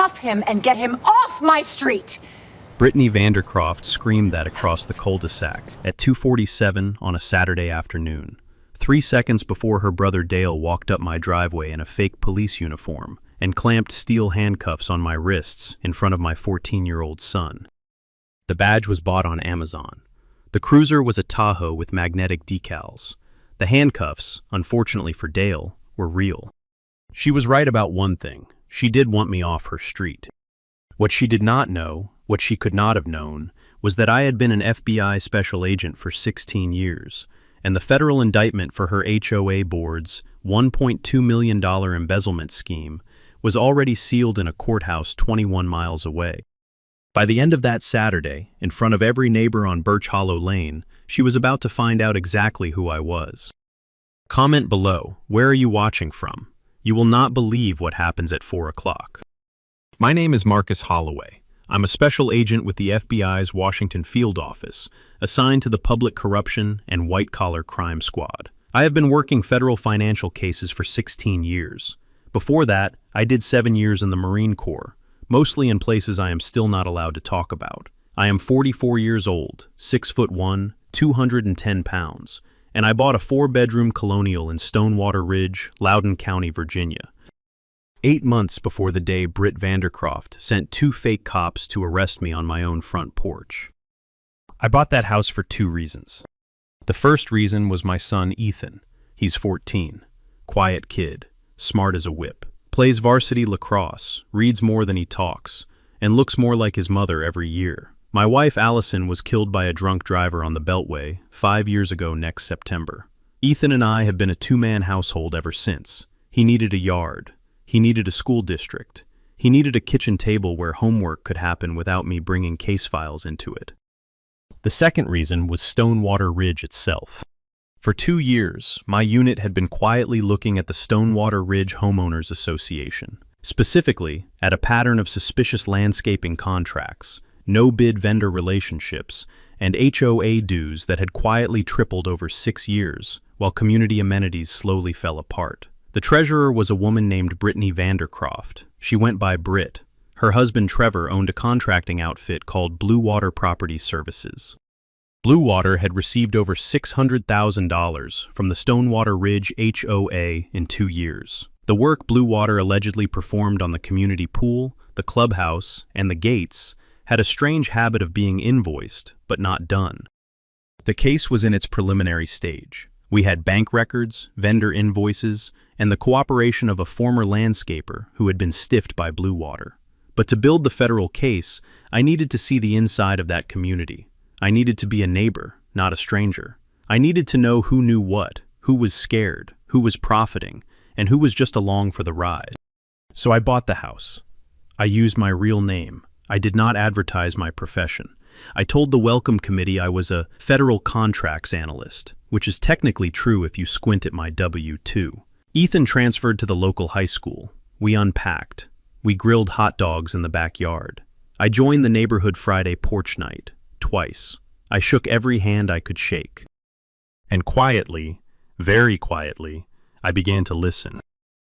cuff him and get him off my street! Brittany Vandercroft screamed that across the cul-de-sac at 2:47 on a Saturday afternoon, 3 seconds before her brother Dale walked up my driveway in a fake police uniform and clamped steel handcuffs on my wrists in front of my 14-year-old son. The badge was bought on Amazon. The cruiser was a Tahoe with magnetic decals. The handcuffs, unfortunately for Dale, were real. She was right about one thing. She did want me off her street. What she did not know, what she could not have known, was that I had been an FBI special agent for 16 years, and the federal indictment for her HOA board's $1.2 million embezzlement scheme was already sealed in a courthouse 21 miles away. By the end of that Saturday, in front of every neighbor on Birch Hollow Lane, she was about to find out exactly who I was. Comment below, where are you watching from? You will not believe what happens at 4 o'clock. My name is Marcus Holloway. I'm a special agent with the FBI's Washington Field Office, assigned to the Public Corruption and White-Collar Crime Squad. I have been working federal financial cases for 16 years. Before that, I did 7 years in the Marine Corps, mostly in places I am still not allowed to talk about. I am 44 years old, 6'1", 210 pounds, and I bought a 4-bedroom colonial in Stonewater Ridge, Loudoun County, Virginia. 8 months before the day Britt Vandercroft sent 2 fake cops to arrest me on my own front porch. I bought that house for 2 reasons. The first reason was my son Ethan. He's 14, quiet kid, smart as a whip, plays varsity lacrosse, reads more than he talks, and looks more like his mother every year. My wife Allison was killed by a drunk driver on the Beltway 5 years ago next September. Ethan and I have been a 2-man household ever since. He needed a yard. He needed a school district. He needed a kitchen table where homework could happen without me bringing case files into it. The second reason was Stonewater Ridge itself. For 2 years, my unit had been quietly looking at the Stonewater Ridge Homeowners Association, specifically at a pattern of suspicious landscaping contracts, no-bid vendor relationships, and HOA dues that had quietly tripled over 6 years, while community amenities slowly fell apart. The treasurer was a woman named Brittany Vandercroft. She went by Britt. Her husband Trevor owned a contracting outfit called Blue Water Property Services. Blue Water had received over $600,000 from the Stonewater Ridge HOA in 2 years. The work Blue Water allegedly performed on the community pool, the clubhouse, and the gates had a strange habit of being invoiced, but not done. The case was in its preliminary stage. We had bank records, vendor invoices, and the cooperation of a former landscaper who had been stiffed by Blue Water. But to build the federal case, I needed to see the inside of that community. I needed to be a neighbor, not a stranger. I needed to know who knew what, who was scared, who was profiting, and who was just along for the ride. So I bought the house. I used my real name. I did not advertise my profession. I told the welcome committee I was a federal contracts analyst, which is technically true if you squint at my W-2. Ethan transferred to the local high school. We unpacked. We grilled hot dogs in the backyard. I joined the neighborhood Friday porch night, twice. I shook every hand I could shake. And quietly, very quietly, I began to listen.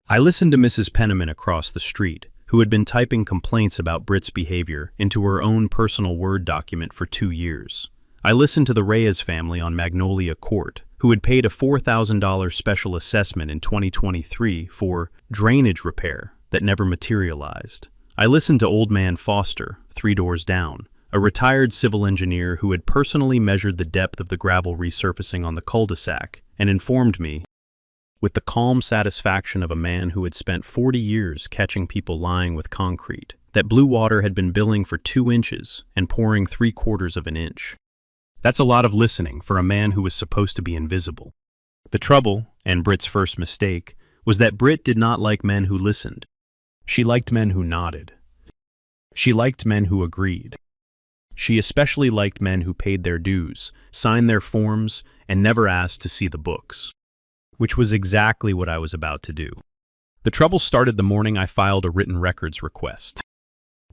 I listened to Mrs. Penniman across the street, who had been typing complaints about Britt's behavior into her own personal Word document for 2 years. I listened to the Reyes family on Magnolia Court, who had paid a $4,000 special assessment in 2023 for drainage repair that never materialized. I listened to Old Man Foster, 3 doors down, a retired civil engineer who had personally measured the depth of the gravel resurfacing on the cul-de-sac and informed me, with the calm satisfaction of a man who had spent 40 years catching people lying with concrete, that Blue Water had been billing for 2 inches and pouring 3/4 of an inch. That's a lot of listening for a man who was supposed to be invisible. The trouble, and Britt's first mistake, was that Britt did not like men who listened. She liked men who nodded. She liked men who agreed. She especially liked men who paid their dues, signed their forms, and never asked to see the books. Which was exactly what I was about to do. The trouble started the morning I filed a written records request.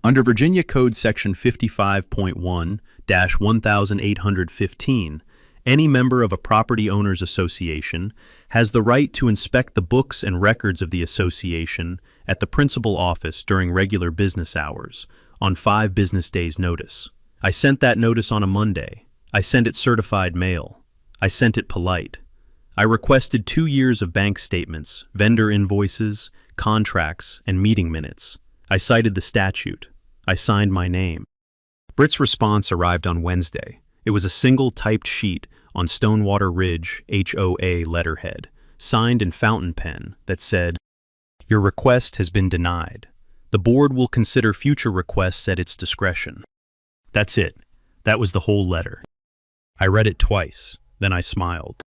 Under Virginia Code Section 55.1-1815, any member of a property owners association has the right to inspect the books and records of the association at the principal office during regular business hours, on 5 business days' notice. I sent that notice on a Monday. I sent it certified mail. I sent it polite. I requested 2 years of bank statements, vendor invoices, contracts, and meeting minutes. I cited the statute. I signed my name. Britt's response arrived on Wednesday. It was a single typed sheet on Stonewater Ridge HOA letterhead, signed in fountain pen, that said, "Your request has been denied. The board will consider future requests at its discretion." That's it. That was the whole letter. I read it twice, then I smiled.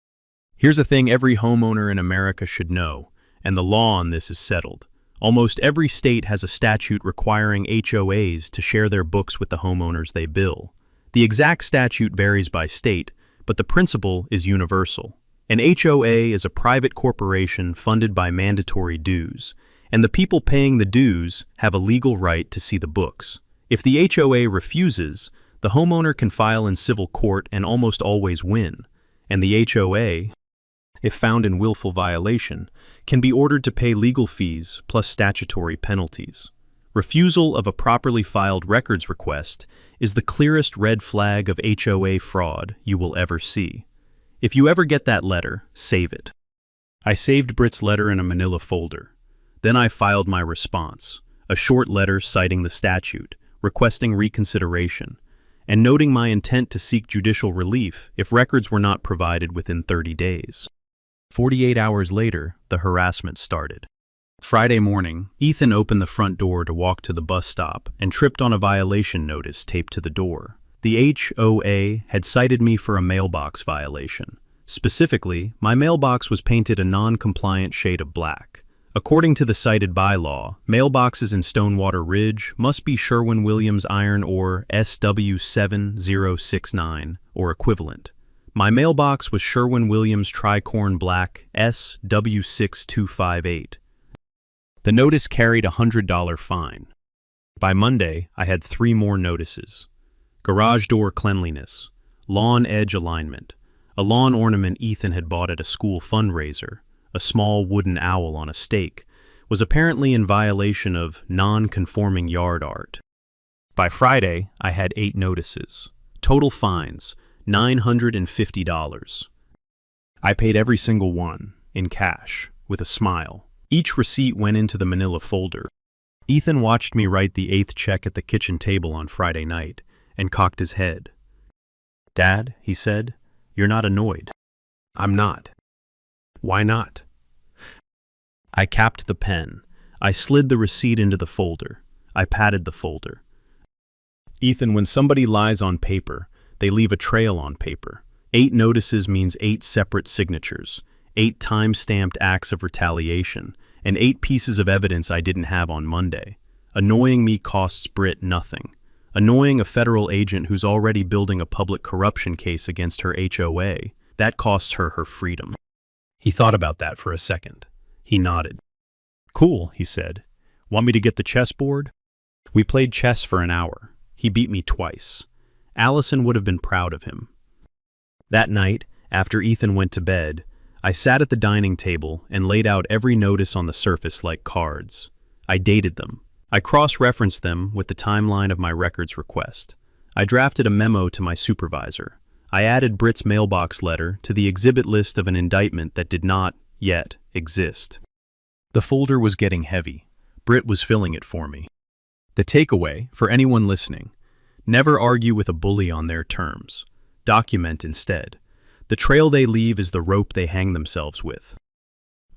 Here's a thing every homeowner in America should know, and the law on this is settled. Almost every state has a statute requiring HOAs to share their books with the homeowners they bill. The exact statute varies by state, but the principle is universal. An HOA is a private corporation funded by mandatory dues, and the people paying the dues have a legal right to see the books. If the HOA refuses, the homeowner can file in civil court and almost always win, and the HOA, if found in willful violation, can be ordered to pay legal fees plus statutory penalties. Refusal of a properly filed records request is the clearest red flag of HOA fraud you will ever see. If you ever get that letter, save it. I saved Britt's letter in a manila folder. Then I filed my response, a short letter citing the statute, requesting reconsideration, and noting my intent to seek judicial relief if records were not provided within 30 days. 48 hours later, the harassment started. Friday morning, Ethan opened the front door to walk to the bus stop and tripped on a violation notice taped to the door. The HOA had cited me for a mailbox violation. Specifically, my mailbox was painted a non-compliant shade of black. According to the cited bylaw, mailboxes in Stonewater Ridge must be Sherwin-Williams iron ore SW7069 or equivalent. My mailbox was Sherwin-Williams tricorn black SW6258. The notice carried a $100 fine. By Monday, I had 3 more notices. Garage door cleanliness, lawn edge alignment, a lawn ornament Ethan had bought at a school fundraiser, a small wooden owl on a stake, was apparently in violation of non-conforming yard art. By Friday, I had 8 notices. Total fines, $950. I paid every single one, in cash, with a smile. Each receipt went into the manila folder. Ethan watched me write the 8th check at the kitchen table on Friday night, and cocked his head. "Dad," he said, "you're not annoyed." "I'm not." "Why not?" I capped the pen. I slid the receipt into the folder. I patted the folder. "Ethan, when somebody lies on paper, they leave a trail on paper. 8 notices means 8 separate signatures, 8 time-stamped acts of retaliation, and 8 pieces of evidence I didn't have on Monday. Annoying me costs Britt nothing. Annoying a federal agent who's already building a public corruption case against her HOA, that costs her her freedom." He thought about that for a second. He nodded. "Cool," he said. "Want me to get the chessboard?" We played chess for an hour. He beat me twice. Allison would have been proud of him. That night, after Ethan went to bed, I sat at the dining table and laid out every notice on the surface like cards. I dated them. I cross-referenced them with the timeline of my records request. I drafted a memo to my supervisor. I added Britt's mailbox letter to the exhibit list of an indictment that did not, yet, exist. The folder was getting heavy. Britt was filling it for me. The takeaway, for anyone listening: never argue with a bully on their terms. Document instead. The trail they leave is the rope they hang themselves with.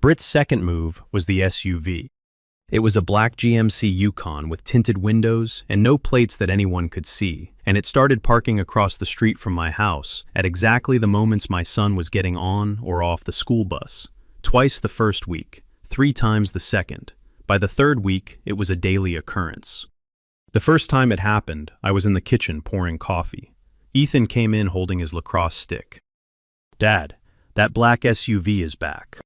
Britt's second move was the SUV. It was a black GMC Yukon with tinted windows and no plates that anyone could see, and it started parking across the street from my house at exactly the moments my son was getting on or off the school bus. Twice the first week, 3 times the second. By the 3rd week, it was a daily occurrence. The first time it happened, I was in the kitchen pouring coffee. Ethan came in holding his lacrosse stick. "Dad, that black SUV is back."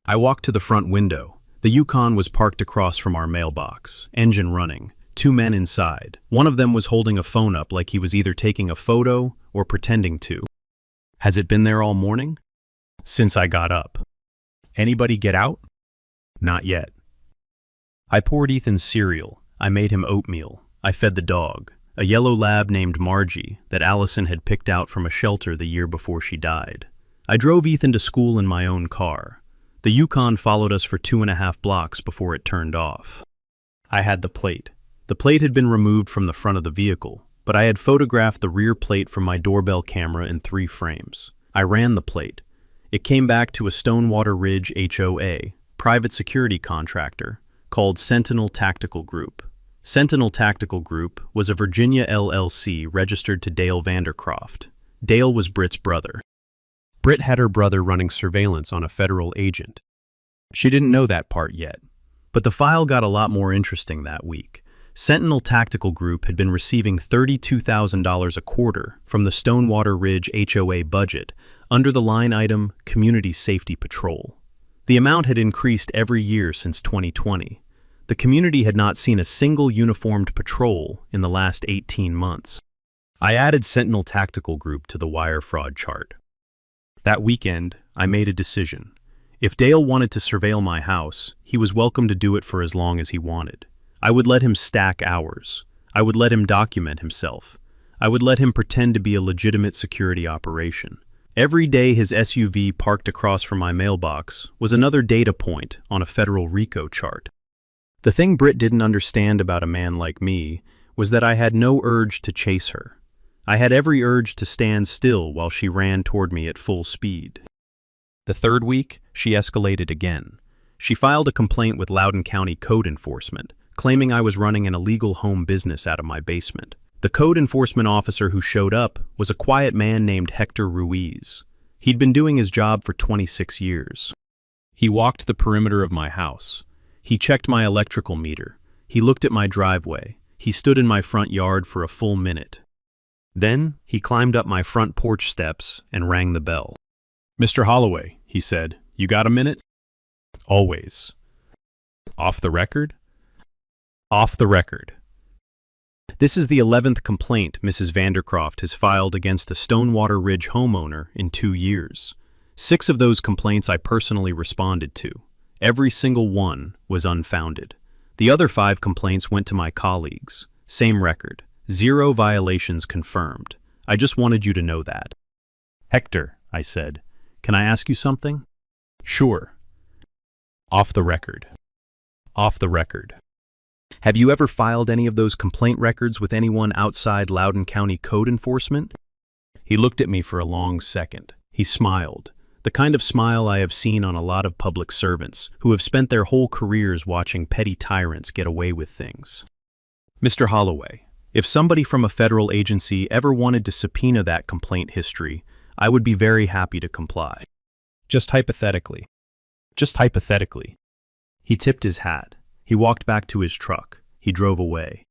I walked to the front window. The Yukon was parked across from our mailbox, engine running, 2 men inside. One of them was holding a phone up like he was either taking a photo or pretending to. "Has it been there all morning?" "Since I got up." "Anybody get out?" "Not yet." I poured Ethan cereal. I made him oatmeal. I fed the dog, a yellow lab named Margie that Allison had picked out from a shelter the year before she died. I drove Ethan to school in my own car. The Yukon followed us for 2.5 blocks before it turned off. I had the plate. The plate had been removed from the front of the vehicle, but I had photographed the rear plate from my doorbell camera in 3 frames. I ran the plate. It came back to a Stonewater Ridge HOA, private security contractor, called Sentinel Tactical Group. Sentinel Tactical Group was a Virginia LLC registered to Dale Vandercroft. Dale was Britt's brother. Britt had her brother running surveillance on a federal agent. She didn't know that part yet, but the file got a lot more interesting that week. Sentinel Tactical Group had been receiving $32,000 a quarter from the Stonewater Ridge HOA budget under the line item Community Safety Patrol. The amount had increased every year since 2020. The community had not seen a single uniformed patrol in the last 18 months. I added Sentinel Tactical Group to the wire fraud chart. That weekend, I made a decision. If Dale wanted to surveil my house, he was welcome to do it for as long as he wanted. I would let him stack hours. I would let him document himself. I would let him pretend to be a legitimate security operation. Every day his SUV parked across from my mailbox was another data point on a federal RICO chart. The thing Britt didn't understand about a man like me was that I had no urge to chase her. I had every urge to stand still while she ran toward me at full speed. The third week, she escalated again. She filed a complaint with Loudoun County Code Enforcement, claiming I was running an illegal home business out of my basement. The code enforcement officer who showed up was a quiet man named Hector Ruiz. He'd been doing his job for 26 years. He walked the perimeter of my house. He checked my electrical meter. He looked at my driveway. He stood in my front yard for a full minute. Then he climbed up my front porch steps and rang the bell. "Mr. Holloway," he said, "you got a minute?" "Always." "Off the record?" "Off the record." This is the 11th complaint Mrs. Vandercroft has filed against a Stonewater Ridge homeowner in 2 years. 6 of those complaints I personally responded to. Every single one was unfounded. The other 5 complaints went to my colleagues. Same record. 0 violations confirmed. I just wanted you to know that. "Hector," I said, "can I ask you something?" "Sure." "Off the record." "Off the record. Have you ever filed any of those complaint records with anyone outside Loudoun County Code Enforcement?" He looked at me for a long second. He smiled. The kind of smile I have seen on a lot of public servants who have spent their whole careers watching petty tyrants get away with things. "Mr. Holloway, if somebody from a federal agency ever wanted to subpoena that complaint history, I would be very happy to comply. Just hypothetically." "Just hypothetically." He tipped his hat. He walked back to his truck. He drove away.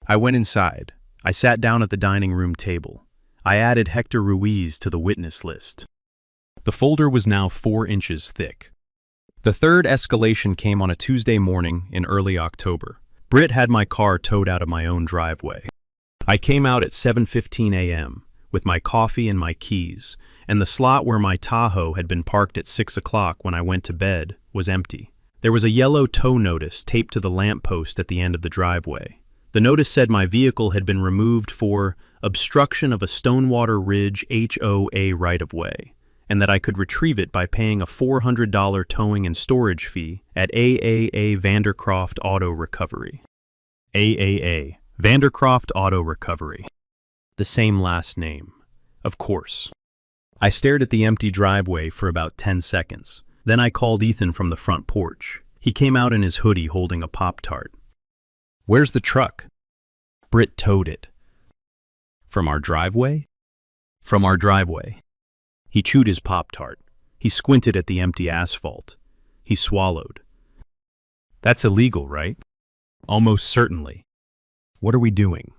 I went inside. I sat down at the dining room table. I added Hector Ruiz to the witness list. The folder was now 4 inches thick. The third escalation came on a Tuesday morning in early October. Britt had my car towed out of my own driveway. I came out at 7:15 a.m. with my coffee and my keys, and the slot where my Tahoe had been parked at 6 o'clock when I went to bed was empty. There was a yellow tow notice taped to the lamppost at the end of the driveway. The notice said my vehicle had been removed for obstruction of a Stonewater Ridge HOA right-of-way, and that I could retrieve it by paying a $400 towing and storage fee at AAA Vandercroft Auto Recovery. AAA, Vandercroft Auto Recovery. The same last name. Of course. I stared at the empty driveway for about 10 seconds. Then I called Ethan from the front porch. He came out in his hoodie holding a Pop-Tart. "Where's the truck?" Britt towed it. "From our driveway?" "From our driveway." He chewed his Pop-Tart. He squinted at the empty asphalt. He swallowed. "That's illegal, right?" "Almost certainly." "What are we doing?"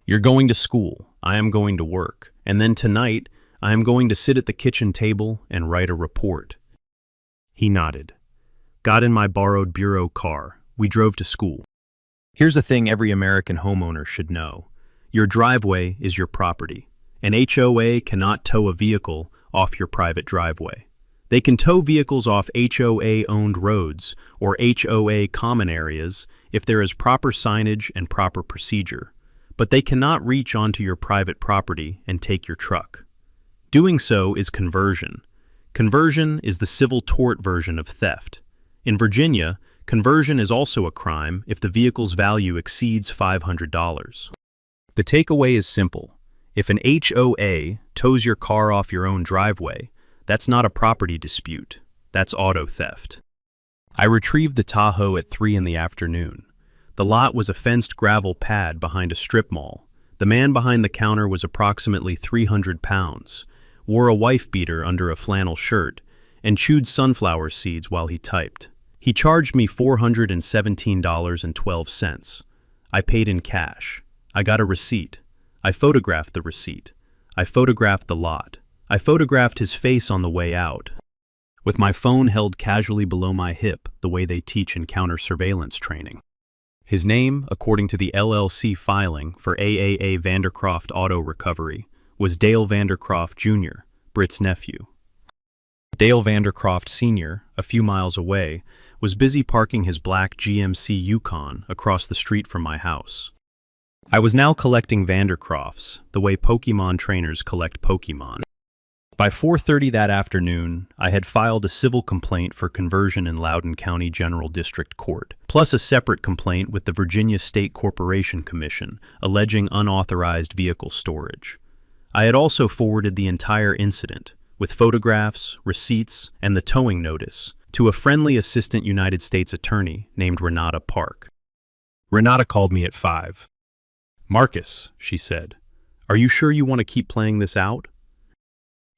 "You're going to school. I am going to work. And then tonight, I am going to sit at the kitchen table and write a report." He nodded. Got in my borrowed bureau car. We drove to school. Here's a thing every American homeowner should know. Your driveway is your property. An HOA cannot tow a vehicle off your private driveway. They can tow vehicles off HOA-owned roads or HOA common areas if there is proper signage and proper procedure, but they cannot reach onto your private property and take your truck. Doing so is conversion. Conversion is the civil tort version of theft. In Virginia, conversion is also a crime if the vehicle's value exceeds $500. The takeaway is simple. If an HOA tows your car off your own driveway, that's not a property dispute. That's auto theft. I retrieved the Tahoe at 3 in the afternoon. The lot was a fenced gravel pad behind a strip mall. The man behind the counter was approximately 300 pounds, wore a wife beater under a flannel shirt, and chewed sunflower seeds while he typed. He charged me $417.12. I paid in cash. I got a receipt. I photographed the receipt. I photographed the lot. I photographed his face on the way out, with my phone held casually below my hip the way they teach in counter-surveillance training. His name, according to the LLC filing for AAA Vandercroft Auto Recovery, was Dale Vandercroft Jr., Britt's nephew. Dale Vandercroft Sr., a few miles away, was busy parking his black GMC Yukon across the street from my house. I was now collecting Vandercrofts the way Pokemon trainers collect Pokemon. By 4:30 that afternoon, I had filed a civil complaint for conversion in Loudoun County General District Court, plus a separate complaint with the Virginia State Corporation Commission alleging unauthorized vehicle storage. I had also forwarded the entire incident, with photographs, receipts, and the towing notice, to a friendly assistant United States attorney named Renata Park. Renata called me at 5. "Marcus," she said, "are you sure you want to keep playing this out?"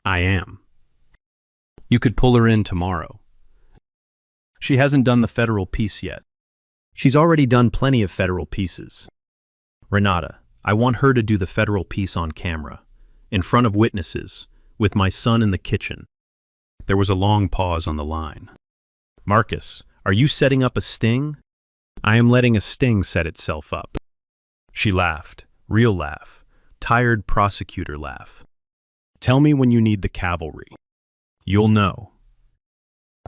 "I am." "You could pull her in tomorrow." "She hasn't done the federal piece yet." "She's already done plenty of federal pieces." "Renata, I want her to do the federal piece on camera, in front of witnesses, with my son in the kitchen." There was a long pause on the line. "Marcus, are you setting up a sting?" "I am letting a sting set itself up." She laughed, real laugh, tired prosecutor laugh. "Tell me when you need the cavalry. You'll know."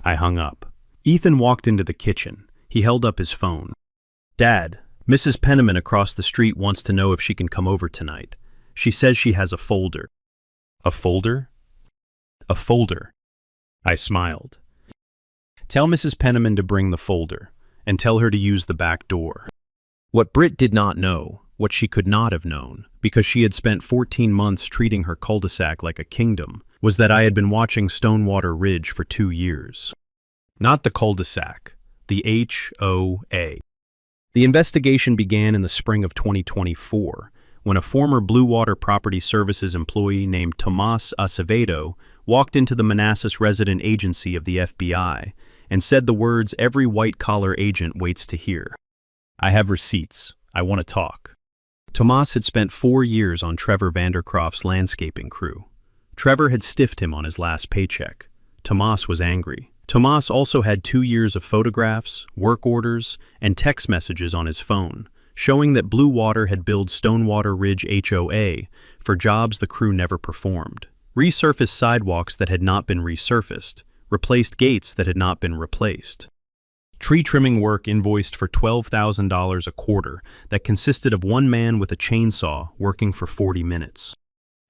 I hung up. Ethan walked into the kitchen. He held up his phone. "Dad, Mrs. Penniman across the street wants to know if she can come over tonight. She says she has a folder." "A folder?" "A folder." I smiled. "Tell Mrs. Penniman to bring the folder, and tell her to use the back door." What Britt did not know, what she could not have known, because she had spent 14 months treating her cul-de-sac like a kingdom, was that I had been watching Stonewater Ridge for 2 years. Not the cul-de-sac, the HOA. The investigation began in the spring of 2024, when a former Blue Water Property Services employee named Tomas Acevedo walked into the Manassas resident agency of the FBI and said the words every white-collar agent waits to hear. "I have receipts. I want to talk." Tomas had spent 4 years on Trevor Vandercroft's landscaping crew. Trevor had stiffed him on his last paycheck. Tomas was angry. Tomas also had 2 years of photographs, work orders, and text messages on his phone, showing that Blue Water had billed Stonewater Ridge HOA for jobs the crew never performed, resurfaced sidewalks that had not been resurfaced, replaced gates that had not been replaced. Tree trimming work invoiced for $12,000 a quarter that consisted of one man with a chainsaw working for 40 minutes.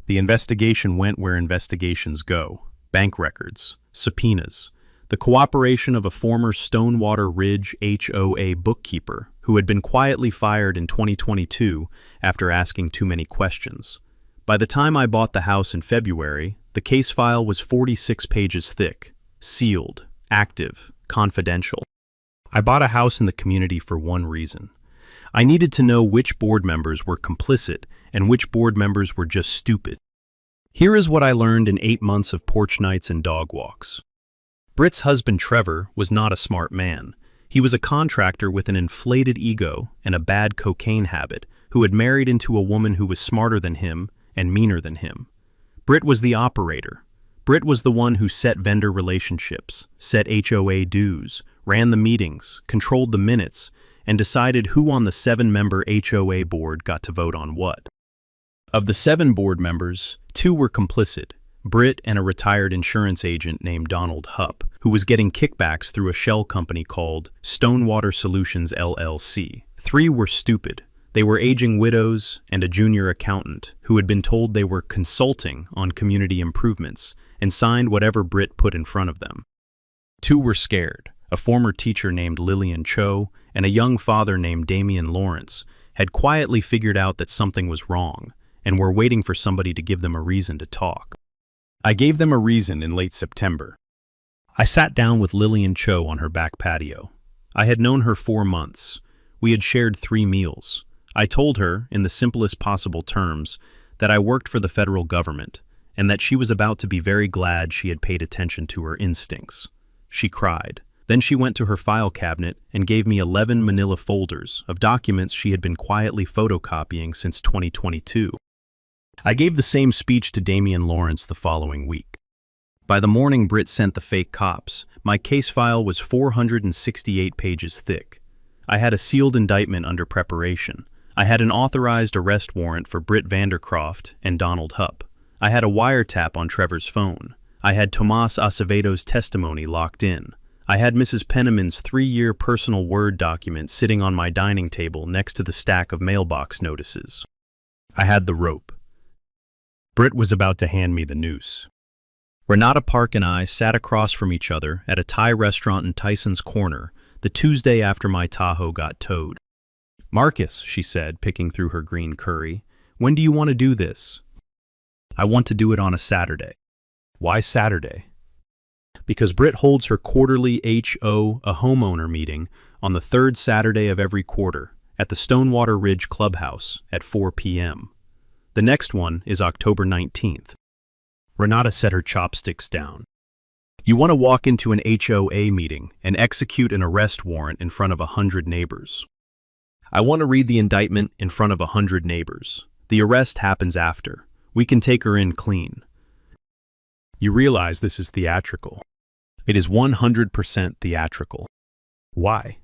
The investigation went where investigations go: bank records, subpoenas, the cooperation of a former Stonewater Ridge HOA bookkeeper who had been quietly fired in 2022 after asking too many questions. By the time I bought the house in February, the case file was 46 pages thick, sealed, active, confidential. I bought a house in the community for one reason. I needed to know which board members were complicit and which board members were just stupid. Here is what I learned in 8 months of porch nights and dog walks. Britt's husband Trevor was not a smart man. He was a contractor with an inflated ego and a bad cocaine habit who had married into a woman who was smarter than him and meaner than him. Britt was the operator. Britt was the one who set vendor relationships, set HOA dues, ran the meetings, controlled the minutes, and decided who on the 7-member HOA board got to vote on what. Of the 7 board members, 2 were complicit, Britt and a retired insurance agent named Donald Hupp, who was getting kickbacks through a shell company called Stonewater Solutions LLC. 3 were stupid. They were aging widows and a junior accountant who had been told they were consulting on community improvements and signed whatever Britt put in front of them. 2 were scared. A former teacher named Lillian Cho and a young father named Damian Lawrence had quietly figured out that something was wrong and were waiting for somebody to give them a reason to talk. I gave them a reason in late September. I sat down with Lillian Cho on her back patio. I had known her 4 months. We had shared 3 meals. I told her, in the simplest possible terms, that I worked for the federal government and that she was about to be very glad she had paid attention to her instincts. She cried. Then she went to her file cabinet and gave me 11 manila folders of documents she had been quietly photocopying since 2022. I gave the same speech to Damian Lawrence the following week. By the morning Britt sent the fake cops, my case file was 468 pages thick. I had a sealed indictment under preparation. I had an authorized arrest warrant for Britt Vandercroft and Donald Hupp. I had a wiretap on Trevor's phone. I had Tomas Acevedo's testimony locked in. I had Mrs. Penniman's 3-year personal Word document sitting on my dining table next to the stack of mailbox notices. I had the rope. Britt was about to hand me the noose. Renata Park and I sat across from each other at a Thai restaurant in Tyson's Corner the Tuesday after my Tahoe got towed. "Marcus," she said, picking through her green curry, "when do you want to do this?" "I want to do it on a Saturday." "Why Saturday?" "Because Britt holds her quarterly HO, a homeowner meeting, on the 3rd Saturday of every quarter at the Stonewater Ridge Clubhouse at 4 p.m. The next one is October 19th. Renata set her chopsticks down. "You want to walk into an HOA meeting and execute an arrest warrant in front of 100 neighbors. I want to read the indictment in front of 100 neighbors. The arrest happens after. We can take her in clean." You realize this is theatrical. It is 100% theatrical. Why?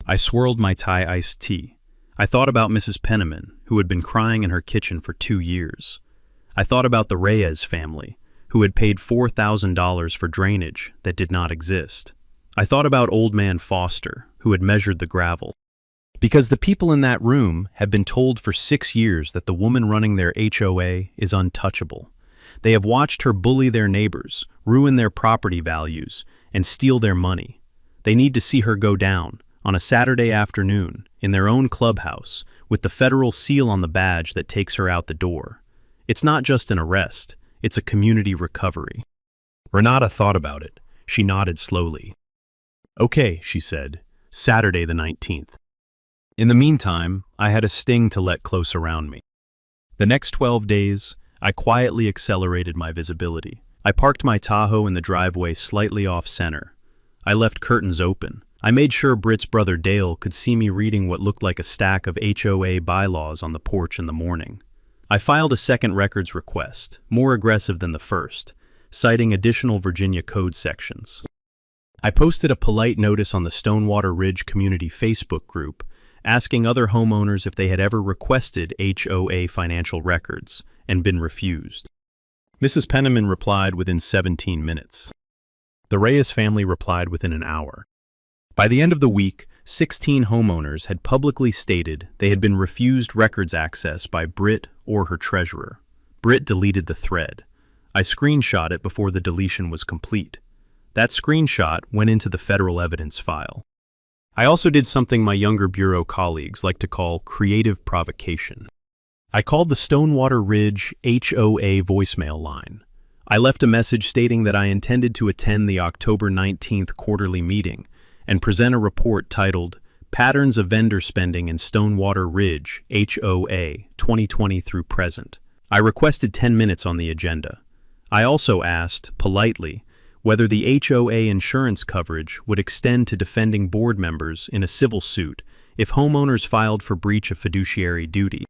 I swirled my Thai iced tea. I thought about Mrs. Penniman, who had been crying in her kitchen for 2 years. I thought about the Reyes family, who had paid $4,000 for drainage that did not exist. I thought about old man Foster, who had measured the gravel. Because the people in that room have been told for 6 years that the woman running their HOA is untouchable. They have watched her bully their neighbors, ruin their property values, and steal their money. They need to see her go down, on a Saturday afternoon, in their own clubhouse, with the federal seal on the badge that takes her out the door. It's not just an arrest, it's a community recovery. Renata thought about it. She nodded slowly. "Okay," she said, "Saturday the 19th. In the meantime, I had a sting to let close around me. The next 12 days, I quietly accelerated my visibility. I parked my Tahoe in the driveway slightly off-center. I left curtains open. I made sure Britt's brother Dale could see me reading what looked like a stack of HOA bylaws on the porch in the morning. I filed a second records request, more aggressive than the first, citing additional Virginia Code sections. I posted a polite notice on the Stonewater Ridge Community Facebook group, asking other homeowners if they had ever requested HOA financial records and been refused. Mrs. Penniman replied within 17 minutes. The Reyes family replied within an hour. By the end of the week, 16 homeowners had publicly stated they had been refused records access by Britt or her treasurer. Britt deleted the thread. I screenshot it before the deletion was complete. That screenshot went into the federal evidence file. I also did something my younger bureau colleagues like to call creative provocation. I called the Stonewater Ridge HOA voicemail line. I left a message stating that I intended to attend the October 19th quarterly meeting and present a report titled Patterns of Vendor Spending in Stonewater Ridge HOA 2020 through present. I requested 10 minutes on the agenda. I also asked, politely, whether the HOA insurance coverage would extend to defending board members in a civil suit if homeowners filed for breach of fiduciary duty.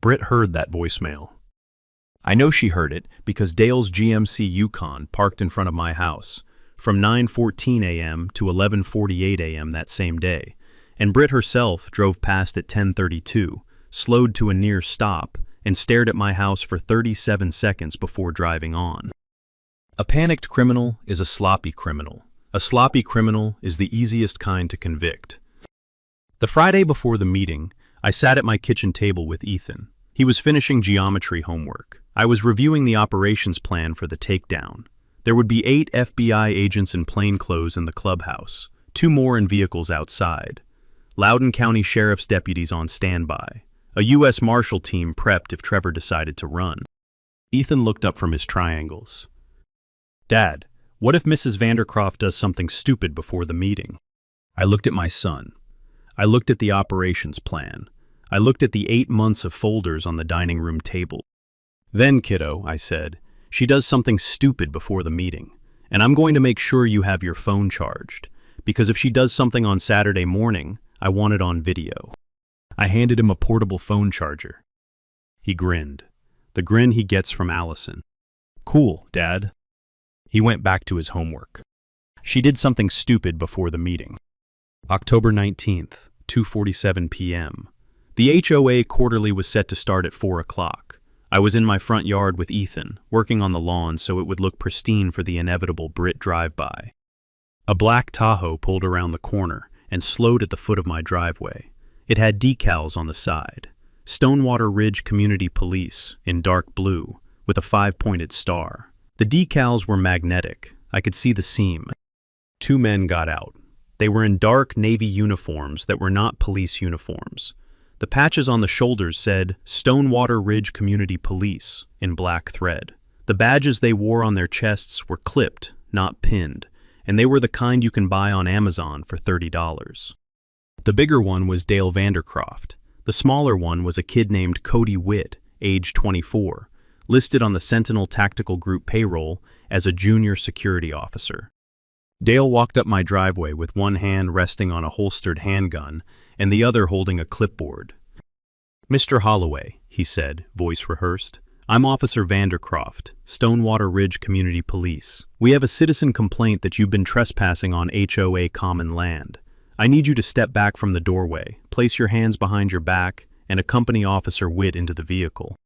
Britt heard that voicemail. I know she heard it because Dale's GMC Yukon parked in front of my house from 9:14 a.m. to 11:48 a.m. that same day, and Britt herself drove past at 10:32, slowed to a near stop, and stared at my house for 37 seconds before driving on. A panicked criminal is a sloppy criminal. A sloppy criminal is the easiest kind to convict. The Friday before the meeting, I sat at my kitchen table with Ethan. He was finishing geometry homework. I was reviewing the operations plan for the takedown. There would be 8 FBI agents in plainclothes in the clubhouse, 2 more in vehicles outside. Loudoun County Sheriff's deputies on standby. A U.S. Marshal team prepped if Trevor decided to run. Ethan looked up from his triangles. "Dad, what if Mrs. Vandercroft does something stupid before the meeting?" I looked at my son. I looked at the operations plan. I looked at the 8 months of folders on the dining room table. "Then, kiddo," I said, "she does something stupid before the meeting, and I'm going to make sure you have your phone charged, because if she does something on Saturday morning, I want it on video." I handed him a portable phone charger. He grinned, the grin he gets from Allison. "Cool, Dad." He went back to his homework. She did something stupid before the meeting. October 19th, 2:47 p.m. The HOA quarterly was set to start at 4 o'clock. I was in my front yard with Ethan, working on the lawn so it would look pristine for the inevitable Brit drive-by. A black Tahoe pulled around the corner and slowed at the foot of my driveway. It had decals on the side. Stonewater Ridge Community Police, in dark blue, with a 5-pointed star. The decals were magnetic. I could see the seam. 2 men got out. They were in dark navy uniforms that were not police uniforms. The patches on the shoulders said Stonewater Ridge Community Police in black thread. The badges they wore on their chests were clipped, not pinned, and they were the kind you can buy on Amazon for $30. The bigger one was Dale Vandercroft. The smaller one was a kid named Cody Witt, age 24, listed on the Sentinel Tactical Group payroll as a junior security officer. Dale walked up my driveway with one hand resting on a holstered handgun and the other holding a clipboard. "Mr. Holloway," he said, voice rehearsed, "I'm Officer Vandercroft, Stonewater Ridge Community Police. We have a citizen complaint that you've been trespassing on HOA common land. I need you to step back from the doorway, place your hands behind your back, and accompany Officer Witt into the vehicle."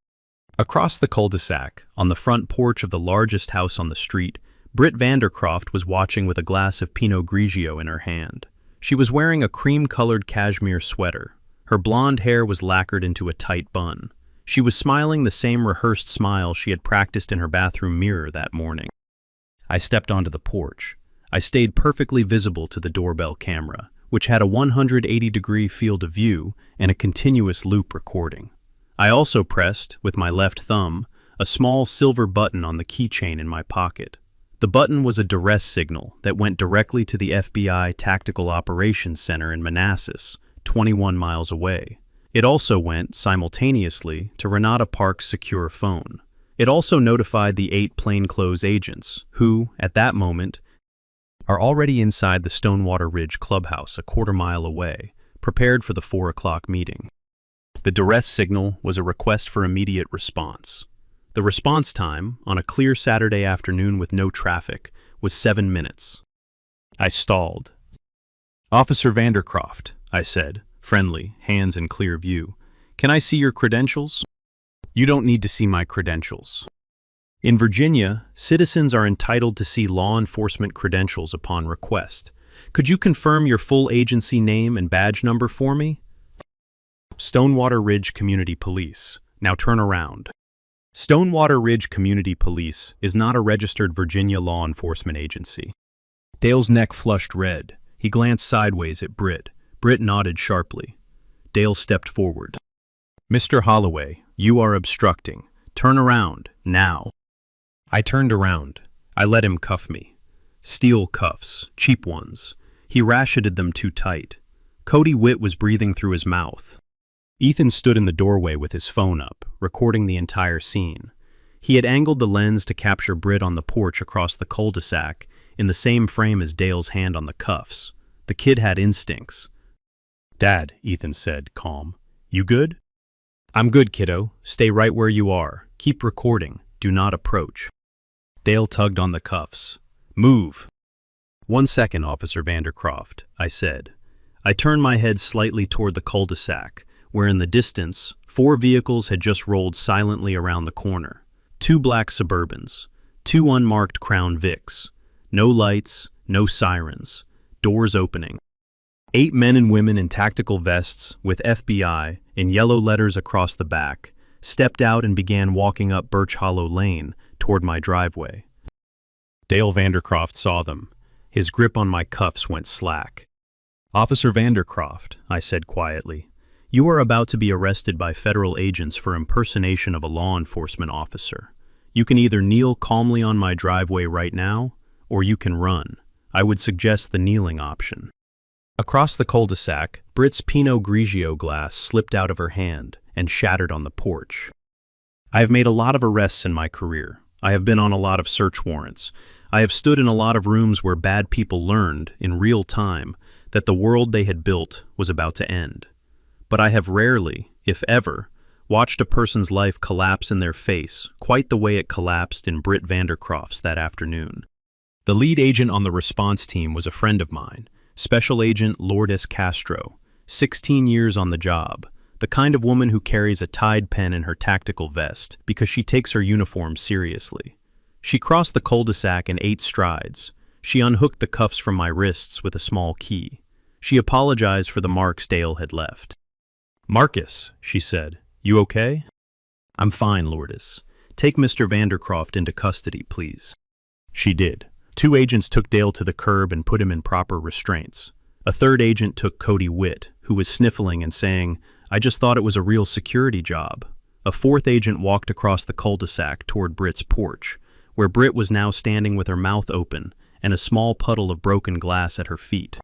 Across the cul-de-sac, on the front porch of the largest house on the street, Britt Vandercroft was watching with a glass of Pinot Grigio in her hand. She was wearing a cream-colored cashmere sweater. Her blonde hair was lacquered into a tight bun. She was smiling the same rehearsed smile she had practiced in her bathroom mirror that morning. I stepped onto the porch. I stayed perfectly visible to the doorbell camera, which had a 180-degree field of view and a continuous loop recording. I also pressed, with my left thumb, a small silver button on the keychain in my pocket. The button was a duress signal that went directly to the FBI Tactical Operations Center in Manassas, 21 miles away. It also went, simultaneously, to Renata Park's secure phone. It also notified the 8 plainclothes agents, who, at that moment, are already inside the Stonewater Ridge clubhouse a quarter-mile away, prepared for the 4 o'clock meeting. The duress signal was a request for immediate response. The response time, on a clear Saturday afternoon with no traffic, was 7 minutes. I stalled. "Officer Vandercroft," I said, friendly, hands in clear view, "can I see your credentials?" "You don't need to see my credentials." In Virginia, citizens are entitled to see law enforcement credentials upon request. Could you confirm your full agency name and badge number for me? Stonewater Ridge Community Police. Now turn around. Stonewater Ridge Community Police is not a registered Virginia law enforcement agency. Dale's neck flushed red. He glanced sideways at Britt. Britt nodded sharply. Dale stepped forward. "Mr. Holloway, you are obstructing. Turn around, now." I turned around. I let him cuff me. Steel cuffs, cheap ones. He ratcheted them too tight. Cody Witt was breathing through his mouth. Ethan stood in the doorway with his phone up, recording the entire scene. He had angled the lens to capture Britt on the porch across the cul-de-sac, in the same frame as Dale's hand on the cuffs. The kid had instincts. "Dad," Ethan said, calm. "You good?" "I'm good, kiddo. Stay right where you are. Keep recording. Do not approach." Dale tugged on the cuffs. "Move." "1 second, Officer Vandercroft," I said. I turned my head slightly toward the cul-de-sac, where in the distance, 4 vehicles had just rolled silently around the corner. 2 black Suburbans, 2 unmarked Crown Vics. No lights, no sirens, doors opening. 8 men and women in tactical vests, with FBI in yellow letters across the back, stepped out and began walking up Birch Hollow Lane toward my driveway. Dale Vandercroft saw them. His grip on my cuffs went slack. "Officer Vandercroft," I said quietly, "you are about to be arrested by federal agents for impersonation of a law enforcement officer. You can either kneel calmly on my driveway right now, or you can run. I would suggest the kneeling option." Across the cul-de-sac, Britt's Pinot Grigio glass slipped out of her hand and shattered on the porch. I have made a lot of arrests in my career. I have been on a lot of search warrants. I have stood in a lot of rooms where bad people learned, in real time, that the world they had built was about to end. But I have rarely, if ever, watched a person's life collapse in their face quite the way it collapsed in Britt Vandercroft's that afternoon. The lead agent on the response team was a friend of mine, Special Agent Lourdes Castro, 16 years on the job, the kind of woman who carries a Tide pen in her tactical vest because she takes her uniform seriously. She crossed the cul-de-sac in 8 strides. She unhooked the cuffs from my wrists with a small key. She apologized for the marks Dale had left. "Marcus," she said, "you okay?" "I'm fine, Lourdes. Take Mr. Vandercroft into custody, please." She did. 2 agents took Dale to the curb and put him in proper restraints. A 3rd agent took Cody Witt, who was sniffling and saying, "I just thought it was a real security job." A 4th agent walked across the cul-de-sac toward Britt's porch, where Britt was now standing with her mouth open and a small puddle of broken glass at her feet.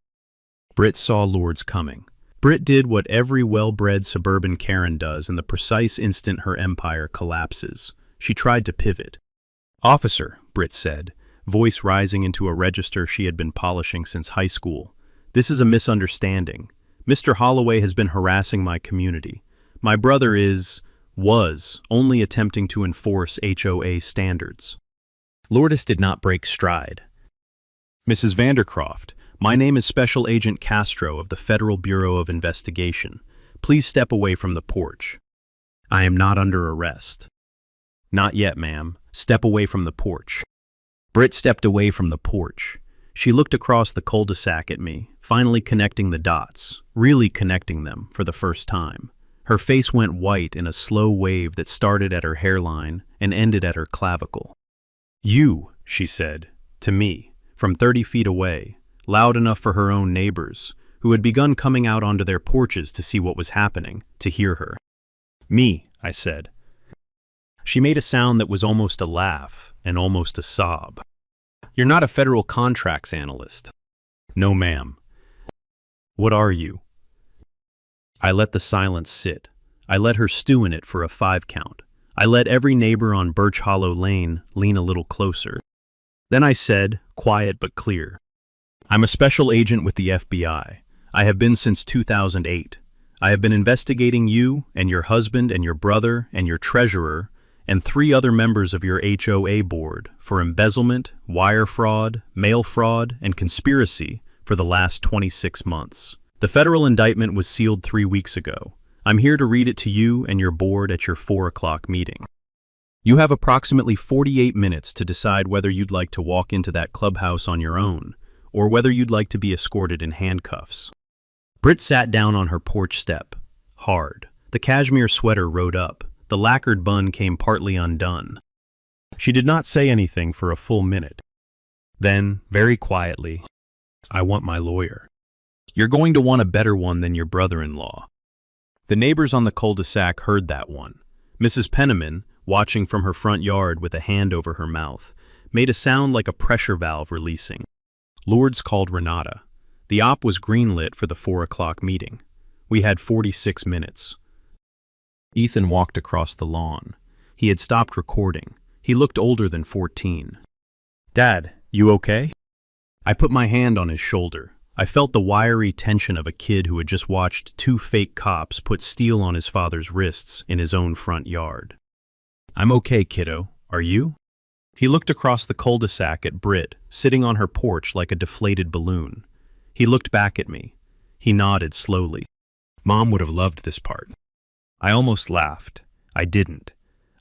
Britt saw Lourdes coming. Britt did what every well-bred suburban Karen does in the precise instant her empire collapses. She tried to pivot. "Officer," Britt said, voice rising into a register she had been polishing since high school, "this is a misunderstanding. Mr. Holloway has been harassing my community. My brother was only attempting to enforce HOA standards." Lourdes did not break stride. "Mrs. Vandercroft, my name is Special Agent Castro of the Federal Bureau of Investigation. Please step away from the porch." "I am not under arrest." "Not yet, ma'am. Step away from the porch." Britt stepped away from the porch. She looked across the cul-de-sac at me, finally connecting the dots, really connecting them for the first time. Her face went white in a slow wave that started at her hairline and ended at her clavicle. "You," she said, to me, from 30 feet away, loud enough for her own neighbors, who had begun coming out onto their porches to see what was happening, to hear her. "Me," I said. She made a sound that was almost a laugh and almost a sob. "You're not a federal contracts analyst." "No, ma'am." "What are you?" I let the silence sit. I let her stew in it for a 5 count. I let every neighbor on Birch Hollow Lane lean a little closer. Then I said, quiet but clear, "I'm a special agent with the FBI. I have been since 2008. I have been investigating you and your husband and your brother and your treasurer and 3 other members of your HOA board for embezzlement, wire fraud, mail fraud, and conspiracy for the last 26 months. The federal indictment was sealed 3 weeks ago. I'm here to read it to you and your board at your 4 o'clock meeting. You have approximately 48 minutes to decide whether you'd like to walk into that clubhouse on your own, or whether you'd like to be escorted in handcuffs." Britt sat down on her porch step, hard. The cashmere sweater rode up. The lacquered bun came partly undone. She did not say anything for a full minute. Then, very quietly, "I want my lawyer. You're going to want a better one than your brother-in-law." The neighbors on the cul-de-sac heard that one. Mrs. Penniman, watching from her front yard with a hand over her mouth, made a sound like a pressure valve releasing. Lourdes called Renata. The op was greenlit for the 4 o'clock meeting. We had 46 minutes. Ethan walked across the lawn. He had stopped recording. He looked older than 14. "Dad, you okay?" I put my hand on his shoulder. I felt the wiry tension of a kid who had just watched 2 fake cops put steel on his father's wrists in his own front yard. "I'm okay, kiddo. Are you?" He looked across the cul-de-sac at Britt, sitting on her porch like a deflated balloon. He looked back at me. He nodded slowly. "Mom would have loved this part." I almost laughed. I didn't.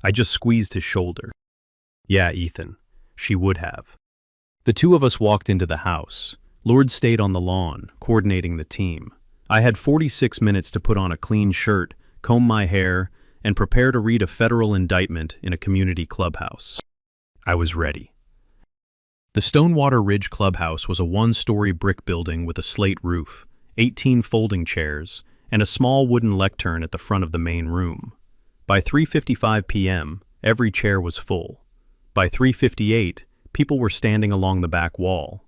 I just squeezed his shoulder. Yeah, Ethan, she would have. The two of us walked into the house. Lord stayed on the lawn, coordinating the team. I had 46 minutes to put on a clean shirt, comb my hair, and prepare to read a federal indictment in a community clubhouse. I was ready. The Stonewater Ridge Clubhouse was a one-story brick building with a slate roof, 18 folding chairs, and a small wooden lectern at the front of the main room. By 3:55 p.m., every chair was full. By 3:58, people were standing along the back wall.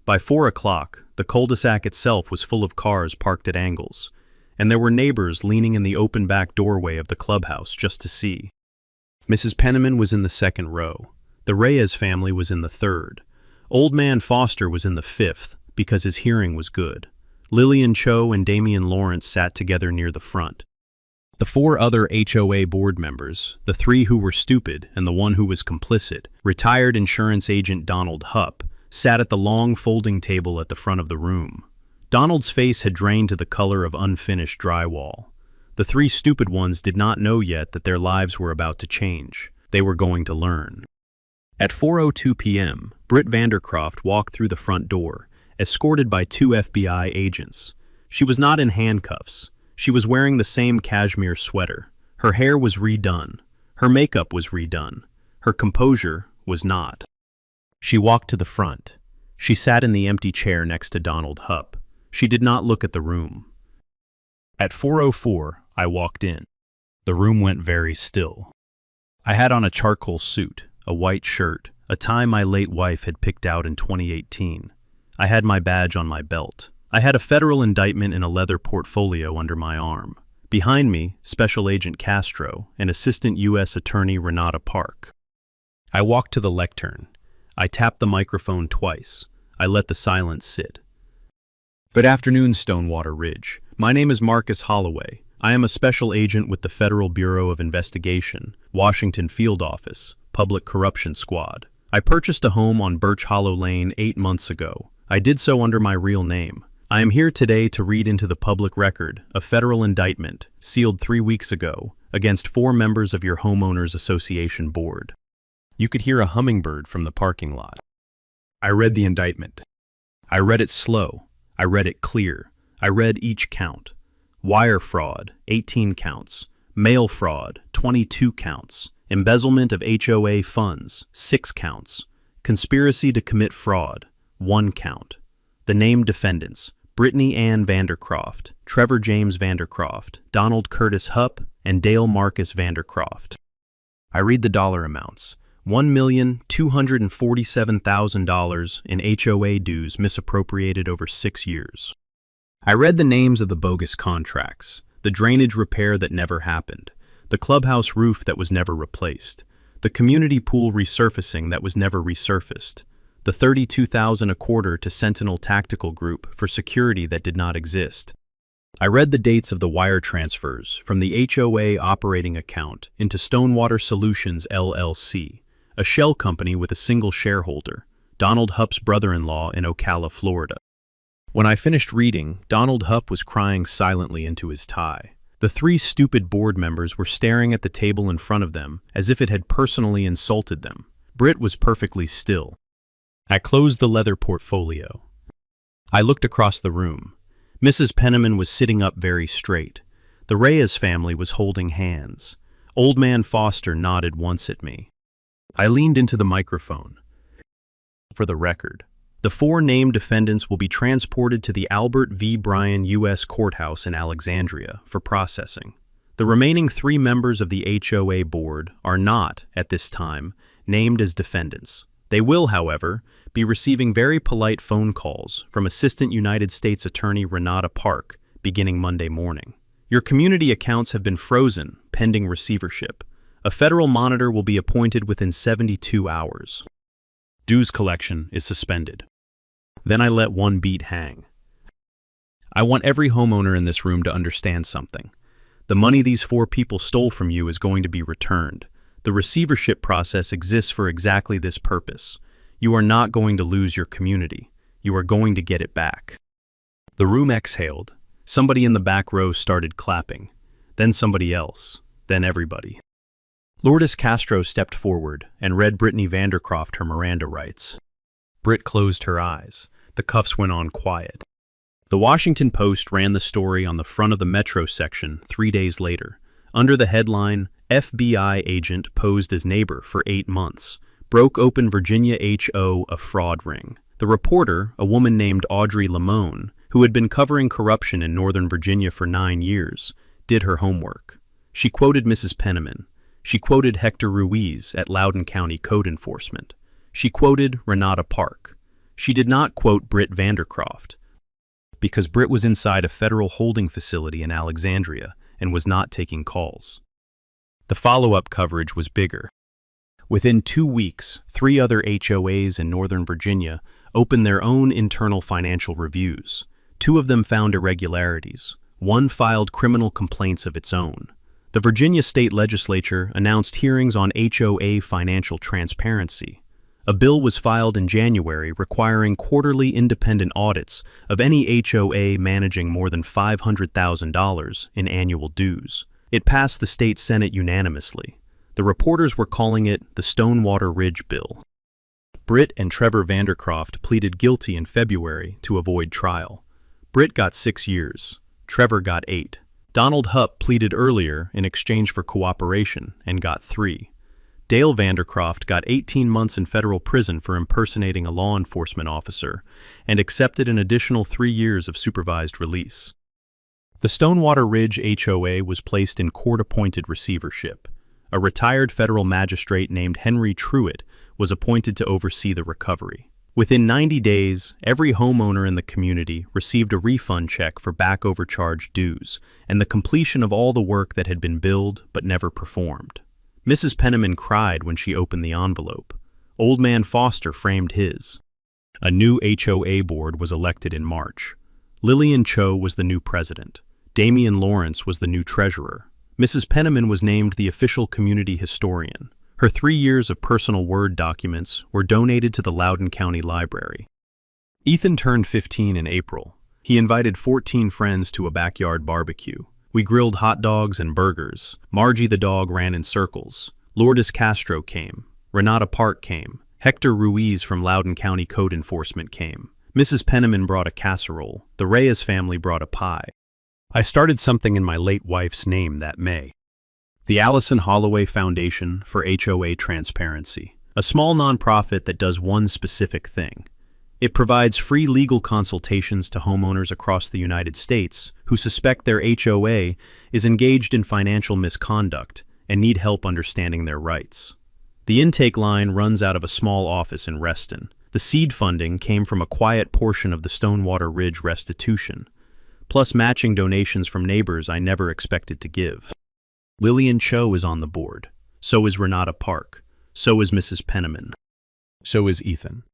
By 4 o'clock, the cul-de-sac itself was full of cars parked at angles, and there were neighbors leaning in the open back doorway of the clubhouse just to see. Mrs. Penniman was in the second row. The Reyes family was in the third. Old Man Foster was in the fifth because his hearing was good. Lillian Cho and Damian Lawrence sat together near the front. The four other HOA board members, the three who were stupid and the one who was complicit, retired insurance agent Donald Hupp, sat at the long folding table at the front of the room. Donald's face had drained to the color of unfinished drywall. The three stupid ones did not know yet that their lives were about to change. They were going to learn. At 4:02 p.m., Britt Vandercroft walked through the front door, escorted by two FBI agents. She was not in handcuffs. She was wearing the same cashmere sweater. Her hair was redone. Her makeup was redone. Her composure was not. She walked to the front. She sat in the empty chair next to Donald Hupp. She did not look at the room. At 4:04, I walked in. The room went very still. I had on a charcoal suit, a white shirt, a tie my late wife had picked out in 2018. I had my badge on my belt. I had a federal indictment in a leather portfolio under my arm. Behind me, Special Agent Castro and Assistant U.S. Attorney Renata Park. I walked to the lectern. I tapped the microphone twice. I let the silence sit. Good afternoon, Stonewater Ridge. My name is Marcus Holloway. I am a special agent with the Federal Bureau of Investigation, Washington Field Office, Public Corruption Squad. I purchased a home on Birch Hollow Lane 8 months ago. I did so under my real name. I am here today to read into the public record a federal indictment, sealed 3 weeks ago, against 4 members of your homeowners association board. You could hear a hummingbird from the parking lot. I read the indictment. I read it slow. I read it clear. I read each count. Wire fraud, 18 counts. Mail fraud, 22 counts. Embezzlement of HOA funds, 6 counts. Conspiracy to commit fraud, 1 count. The named defendants, Brittany Ann Vandercroft, Trevor James Vandercroft, Donald Curtis Hupp, and Dale Marcus Vandercroft. I read the dollar amounts. $1,247,000 in HOA dues misappropriated over 6 years. I read the names of the bogus contracts, the drainage repair that never happened, the clubhouse roof that was never replaced, the community pool resurfacing that was never resurfaced, the $32,000 a quarter to Sentinel Tactical Group for security that did not exist. I read the dates of the wire transfers from the HOA operating account into Stonewater Solutions LLC, a shell company with a single shareholder, Donald Hupp's brother-in-law in Ocala, Florida. When I finished reading, Donald Hupp was crying silently into his tie. The 3 stupid board members were staring at the table in front of them as if it had personally insulted them. Britt was perfectly still. I closed the leather portfolio. I looked across the room. Mrs. Penniman was sitting up very straight. The Reyes family was holding hands. Old Man Foster nodded once at me. I leaned into the microphone. For the record, the 4 named defendants will be transported to the Albert V. Bryan U.S. Courthouse in Alexandria for processing. The remaining 3 members of the HOA board are not, at this time, named as defendants. They will, however, be receiving very polite phone calls from Assistant United States Attorney Renata Park beginning Monday morning. Your community accounts have been frozen, pending receivership. A federal monitor will be appointed within 72 hours. Dues collection is suspended. Then I let one beat hang. I want every homeowner in this room to understand something. The money these 4 people stole from you is going to be returned. The receivership process exists for exactly this purpose. You are not going to lose your community. You are going to get it back. The room exhaled. Somebody in the back row started clapping. then somebody else, then everybody. Lourdes Castro stepped forward and read Brittany Vandercroft her Miranda rights. Britt closed her eyes. The cuffs went on quiet. The Washington Post ran the story on the front of the Metro section 3 days later. Under the headline, FBI agent posed as neighbor for 8 months, broke open Virginia HO a fraud ring. The reporter, a woman named Audrey Limon, who had been covering corruption in Northern Virginia for 9 years, did her homework. She quoted Mrs. Penniman. She quoted Hector Ruiz at Loudoun County Code Enforcement. She quoted Renata Park. She did not quote Britt Vandercroft, because Britt was inside a federal holding facility in Alexandria and was not taking calls. The follow-up coverage was bigger. Within 2 weeks, 3 other HOAs in Northern Virginia opened their own internal financial reviews. 2 of them found irregularities. 1 filed criminal complaints of its own. The Virginia State Legislature announced hearings on HOA financial transparency. A bill was filed in January requiring quarterly independent audits of any HOA managing more than $500,000 in annual dues. It passed the state Senate unanimously. The reporters were calling it the Stonewater Ridge Bill. Britt and Trevor Vandercroft pleaded guilty in February to avoid trial. Britt got 6 years. Trevor got 8. Donald Hupp pleaded earlier in exchange for cooperation and got 3. Dale Vandercroft got 18 months in federal prison for impersonating a law enforcement officer and accepted an additional 3 years of supervised release. The Stonewater Ridge HOA was placed in court-appointed receivership. A retired federal magistrate named Henry Truitt was appointed to oversee the recovery. Within 90 days, every homeowner in the community received a refund check for back overcharged dues and the completion of all the work that had been billed but never performed. Mrs. Penniman cried when she opened the envelope. Old Man Foster framed his. A new HOA board was elected in March. Lillian Cho was the new president. Damian Lawrence was the new treasurer. Mrs. Penniman was named the official community historian. Her 3 years of personal Word documents were donated to the Loudoun County Library. Ethan turned 15 in April. He invited 14 friends to a backyard barbecue. We grilled hot dogs and burgers. Margie the dog ran in circles. Lourdes Castro came. Renata Park came. Hector Ruiz from Loudoun County Code Enforcement came. Mrs. Penniman brought a casserole. The Reyes family brought a pie. I started something in my late wife's name that May. The Allison Holloway Foundation for HOA Transparency, a small nonprofit that does one specific thing. It provides free legal consultations to homeowners across the United States who suspect their HOA is engaged in financial misconduct and need help understanding their rights. The intake line runs out of a small office in Reston. The seed funding came from a quiet portion of the Stonewater Ridge restitution, plus matching donations from neighbors I never expected to give. Lillian Cho is on the board. So is Renata Park. So is Mrs. Penniman. So is Ethan.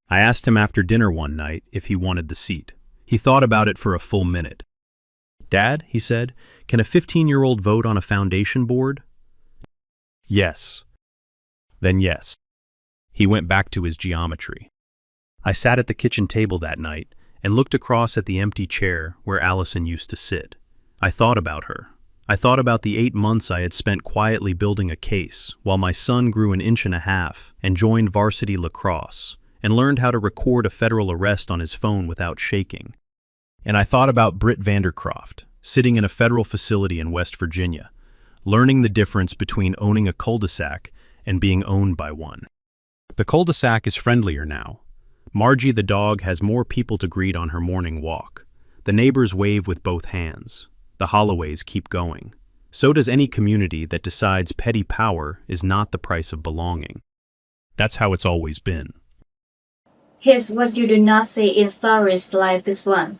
I asked him after dinner one night if he wanted the seat. He thought about it for a full minute. "Dad," he said, "can a 15-year-old vote on a foundation board?" "Yes." Then yes. He went back to his geometry. I sat at the kitchen table that night and looked across at the empty chair where Allison used to sit. I thought about her. I thought about the 8 months I had spent quietly building a case while my son grew an inch and a half and joined varsity lacrosse and learned how to record a federal arrest on his phone without shaking. And I thought about Britt Vandercroft, sitting in a federal facility in West Virginia, learning the difference between owning a cul-de-sac and being owned by one. The cul-de-sac is friendlier now. Margie the dog has more people to greet on her morning walk. The neighbors wave with both hands. The Holloways keep going. So does any community that decides petty power is not the price of belonging. That's how it's always been. Here's what you do not see in stories like this one.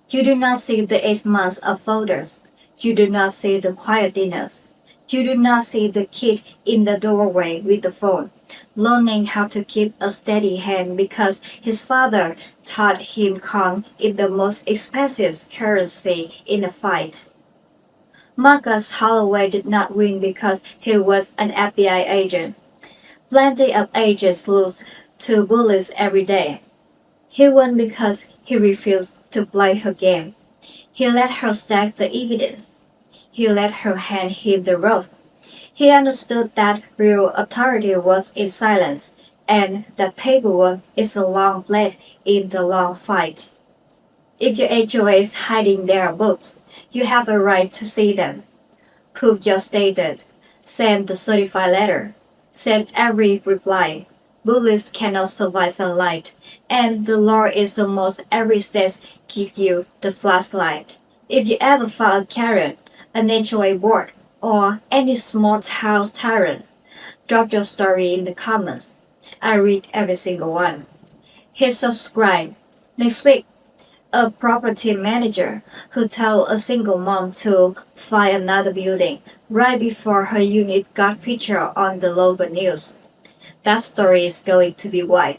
You do not see the 8 months of photos. You do not see the quiet dinners. You do not see the kid in the doorway with the phone, learning how to keep a steady hand because his father taught him calm is the most expensive currency in a fight. Marcus Holloway did not win because he was an FBI agent. Plenty of agents lose to bullies every day. He won because he refused to play her game. He let her stack the evidence. He let her hand hit the roof. He understood that real authority was in silence, and that paperwork is a long blade in the long fight. If your HOA is hiding their books, you have a right to see them. Prove your status. Send the certified letter. Send every reply. Bullies cannot survive sunlight, and the law is almost every state give you the flashlight. If you ever find a Karen, an HOA board, or any small town tyrant, drop your story in the comments. I read every single one. Hit subscribe. Next week, a property manager who told a single mom to find another building right before her unit got featured on the local news. That story is going to be wild.